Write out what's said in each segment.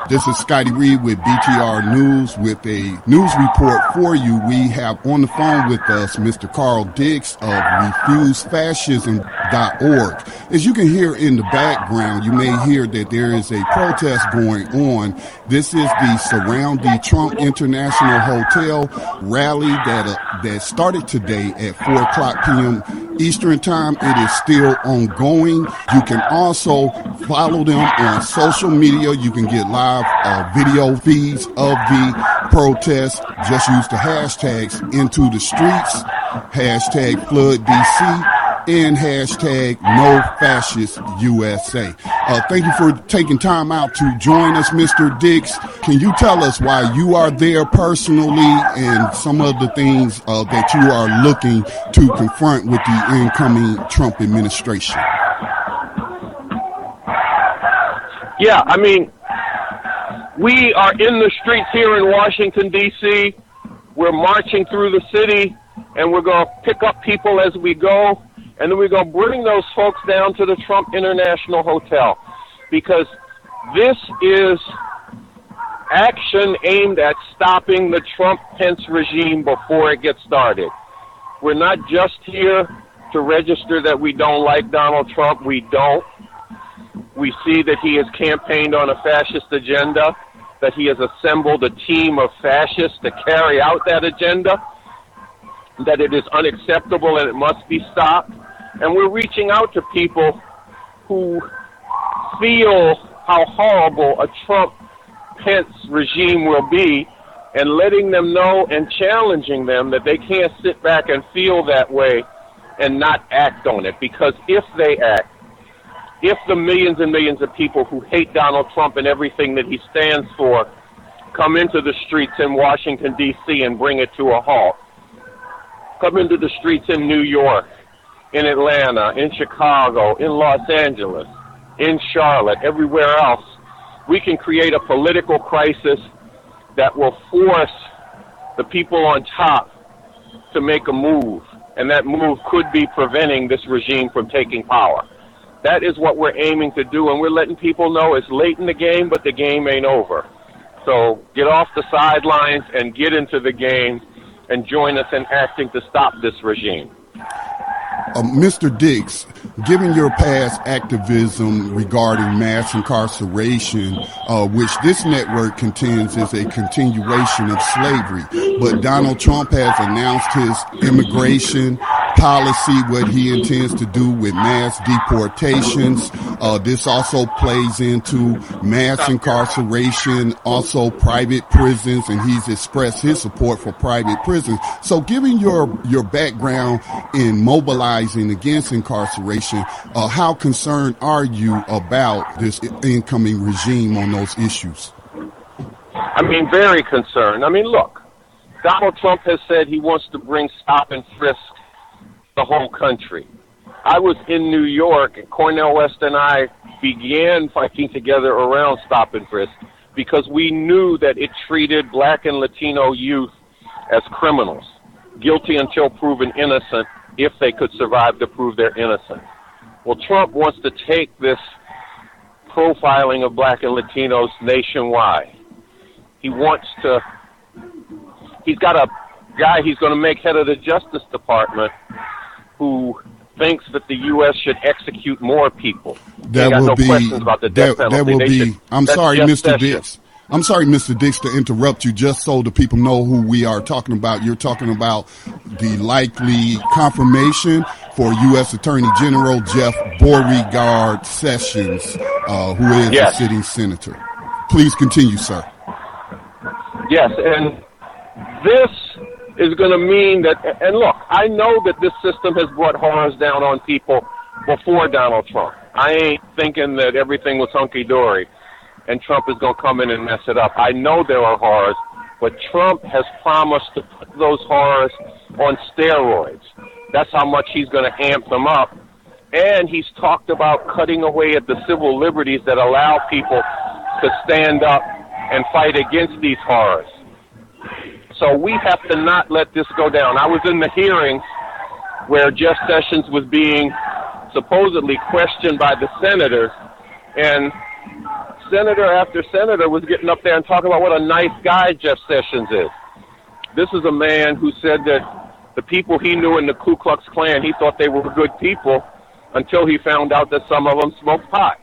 This is Scotty Reed with BTR News with a news report for you. We have on the phone with us Mr. Carl Dix of RefuseFascism.org. As you can hear in the background, you may hear that there is a protest going on. This is the Surround the Trump International Hotel rally that started today at 4 o'clock p.m. Eastern Time. It is still ongoing. You can also follow them on social media. You can get live video feeds of the protest. Just use the hashtags Into the Streets, hashtag Flood DC, and hashtag No Fascist USA. Thank you for taking time out to join us, Mr. Dix. Can you tell us why you are there personally and some of the things that you are looking to confront with the incoming Trump administration? Yeah, I mean, we are in the streets here in Washington, D.C. We're marching through the city, and we're going to pick up people as we go, and then we're going to bring those folks down to the Trump International Hotel, because this is action aimed at stopping the Trump-Pence regime before it gets started. We're not just here to register that we don't like Donald Trump. We don't. We see that he has campaigned on a fascist agenda, that he has assembled a team of fascists to carry out that agenda, that it is unacceptable and it must be stopped. And we're reaching out to people who feel how horrible a Trump-Pence regime will be and letting them know and challenging them that they can't sit back and feel that way and not act on it. Because if they act, if the millions and millions of people who hate Donald Trump and everything that he stands for come into the streets in Washington, D.C. and bring it to a halt, come into the streets in New York, in Atlanta, in Chicago, in Los Angeles, in Charlotte, everywhere else, we can create a political crisis that will force the people on top to make a move, and that move could be preventing this regime from taking power. That is what we're aiming to do, and we're letting people know it's late in the game, but the game ain't over. So get off the sidelines and get into the game and join us in acting to stop this regime. Mr. Dix, given your past activism regarding mass incarceration, which this network contends is a continuation of slavery, but Donald Trump has announced his immigration policy, what he intends to do with mass deportations. This also plays into mass incarceration, also private prisons, and he's expressed his support for private prisons. So given your background in mobilizing against incarceration, how concerned are you about this incoming regime on those issues? I mean, very concerned. I mean, look, Donald Trump has said he wants to bring stop and frisk the whole country. I was in New York, and Cornel West and I began fighting together around stop and frisk because we knew that it treated black and Latino youth as criminals, guilty until proven innocent, if they could survive to prove they're innocent. Well, Trump wants to take this profiling of black and Latinos nationwide. He's got a guy he's going to make head of the Justice Department who thinks that the U.S. should execute more people. That will be, I'm sorry, Mr. Dix. I'm sorry, Mr. Dix, to interrupt you, just so the people know who we are talking about. You're talking about the likely confirmation for U.S. Attorney General Jeff Beauregard Sessions, who is a sitting senator. Please continue, sir. Yes, and this is going to mean that, and look, I know that this system has brought horrors down on people before Donald Trump. I ain't thinking that everything was hunky-dory and Trump is going to come in and mess it up. I know there are horrors, but Trump has promised to put those horrors on steroids. That's how much he's going to amp them up. And he's talked about cutting away at the civil liberties that allow people to stand up and fight against these horrors. So we have to not let this go down. I was in the hearings where Jeff Sessions was being supposedly questioned by the senators, and senator after senator was getting up there and talking about what a nice guy Jeff Sessions is. This is a man who said that the people he knew in the Ku Klux Klan, he thought they were good people until he found out that some of them smoked pot.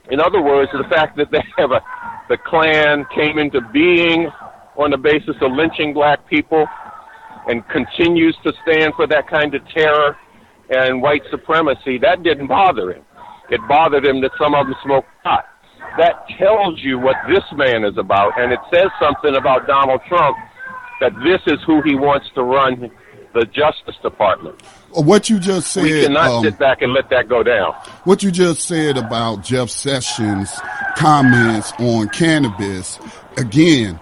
In other words, the fact that the Klan came into being on the basis of lynching black people and continues to stand for that kind of terror and white supremacy, that didn't bother him. It bothered him that some of them smoked pot. That tells you what this man is about, and it says something about Donald Trump, that this is who he wants to run the Justice Department. What you just said, we cannot sit back and let that go down. What you just said about Jeff Sessions' comments on cannabis, again,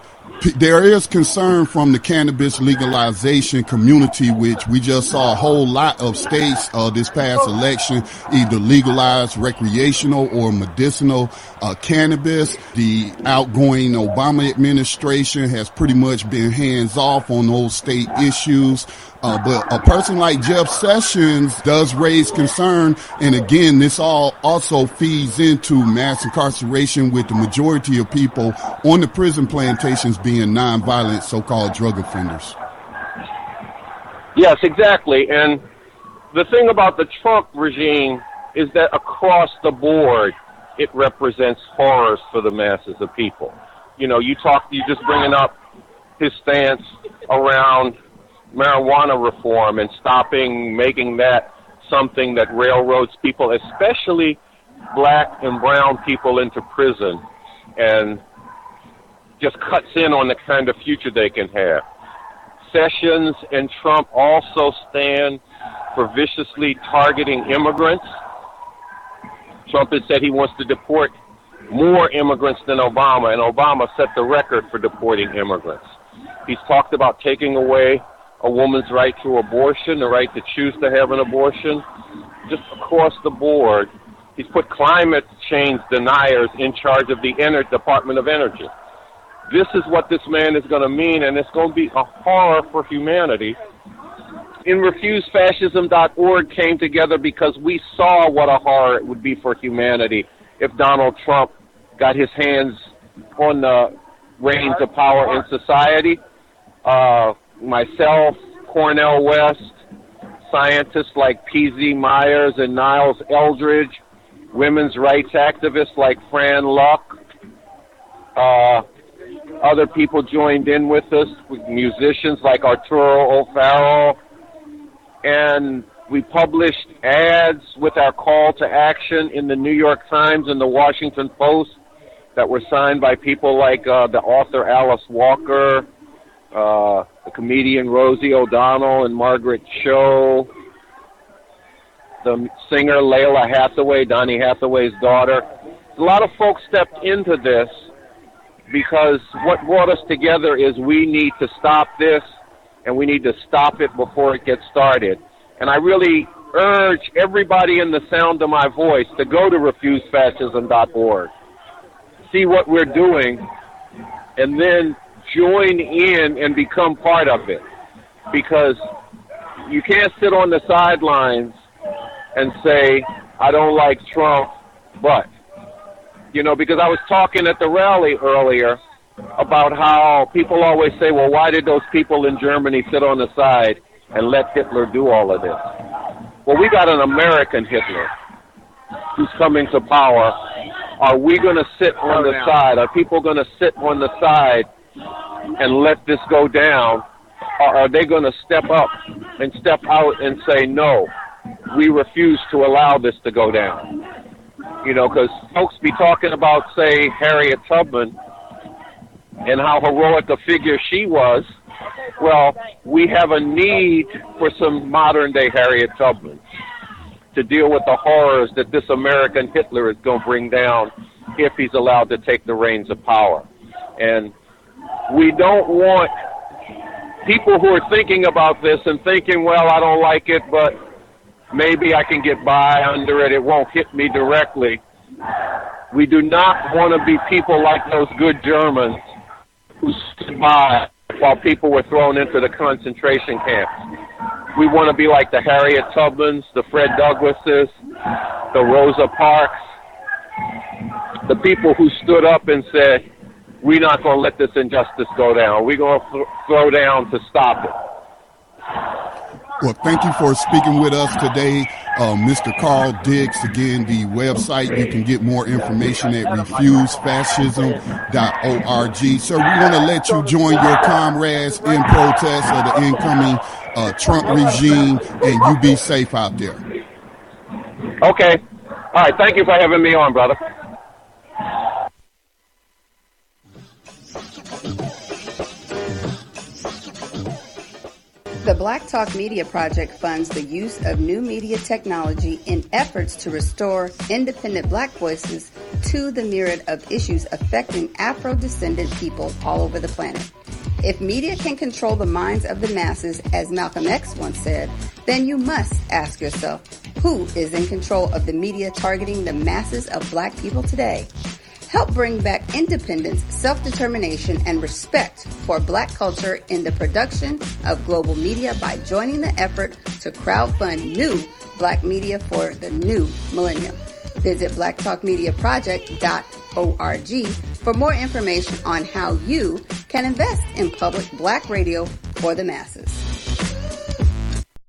there is concern from the cannabis legalization community, which we just saw a whole lot of states this past election either legalize recreational or medicinal cannabis. The outgoing Obama administration has pretty much been hands off on those state issues. But a person like Jeff Sessions does raise concern. And again, this all also feeds into mass incarceration, with the majority of people on the prison plantations being nonviolent so-called drug offenders. Yes, exactly. And the thing about the Trump regime is that across the board, it represents horrors for the masses of people. You know, you just bringing up his stance around marijuana reform and making that something that railroads people, especially black and brown people, into prison and just cuts in on the kind of future they can have. Sessions and Trump also stand for viciously targeting immigrants. Trump has said he wants to deport more immigrants than Obama, and Obama set the record for deporting immigrants. He's talked about taking away a woman's right to abortion, the right to choose to have an abortion, just across the board. He's put climate change deniers in charge of the Department of Energy. This is what this man is going to mean, and it's going to be a horror for humanity. In RefuseFascism.org came together because we saw what a horror it would be for humanity if Donald Trump got his hands on the reins of power in society. Myself, Cornel West, scientists like P.Z. Myers and Niles Eldridge, women's rights activists like Fran Luck, other people joined in with us, musicians like Arturo O'Farrell, and we published ads with our call to action in the New York Times and the Washington Post that were signed by people like the author Alice Walker, the comedian Rosie O'Donnell and Margaret Cho, the singer Layla Hathaway, Donny Hathaway's daughter. A lot of folks stepped into this because what brought us together is we need to stop this, and we need to stop it before it gets started. And I really urge everybody in the sound of my voice to go to RefuseFascism.org, see what we're doing, and then join in and become part of it. Because you can't sit on the sidelines and say, I don't like Trump, but, because I was talking at the rally earlier about how people always say, well, why did those people in Germany sit on the side and let Hitler do all of this? Well, we got an American Hitler who's coming to power. Are we going to sit on the side? Are people going to sit on the side and let this go down? Or are they going to step up and step out and say, no, we refuse to allow this to go down? Because folks be talking about, say, Harriet Tubman and how heroic a figure she was. Well, we have a need for some modern-day Harriet Tubman to deal with the horrors that this American Hitler is going to bring down if he's allowed to take the reins of power. And we don't want people who are thinking about this and thinking, well, I don't like it, but maybe I can get by under it. It won't hit me directly. We do not want to be people like those good Germans who stood by while people were thrown into the concentration camps. We want to be like the Harriet Tubmans, the Fred Douglasses, the Rosa Parks, the people who stood up and said, we're not going to let this injustice go down. We're going to throw down to stop it. Well, thank you for speaking with us today, Mr. Carl Dix. Again, the website, you can get more information at refusefascism.org. Sir, we want to let you join your comrades in protest of the incoming Trump regime, and you be safe out there. Okay. All right. Thank you for having me on, brother. The Black Talk Media Project funds the use of new media technology in efforts to restore independent Black voices to the myriad of issues affecting Afro-descendant people all over the planet. If media can control the minds of the masses, as Malcolm X once said, then you must ask yourself, who is in control of the media targeting the masses of Black people today? Help bring back independence, self-determination, and respect for Black culture in the production of global media by joining the effort to crowdfund new Black media for the new millennium. Visit blacktalkmediaproject.org for more information on how you can invest in public Black radio for the masses.